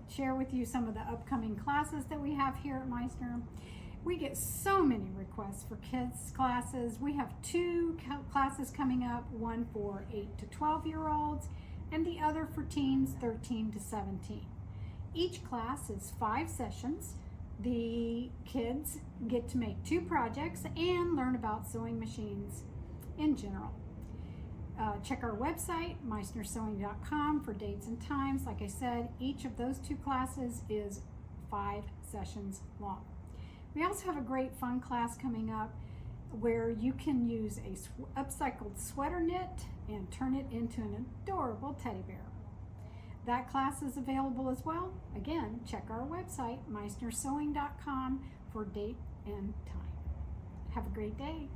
share with you some of the upcoming classes that we have here at Meissner. We get so many requests for kids classes. We have two classes coming up, one for 8 to 12-year-olds and the other for teens 13 to 17. Each class is 5 sessions. The kids get to make 2 projects and learn about sewing machines in general. Check our website, meissnersewing.com, for dates and times. Like I said, each of those 2 classes is 5 sessions long. We also have a great fun class coming up where you can use a upcycled sweater knit and turn it into an adorable teddy bear. That class is available as well. Again, check our website, meissnersewing.com, for date and time. Have a great day.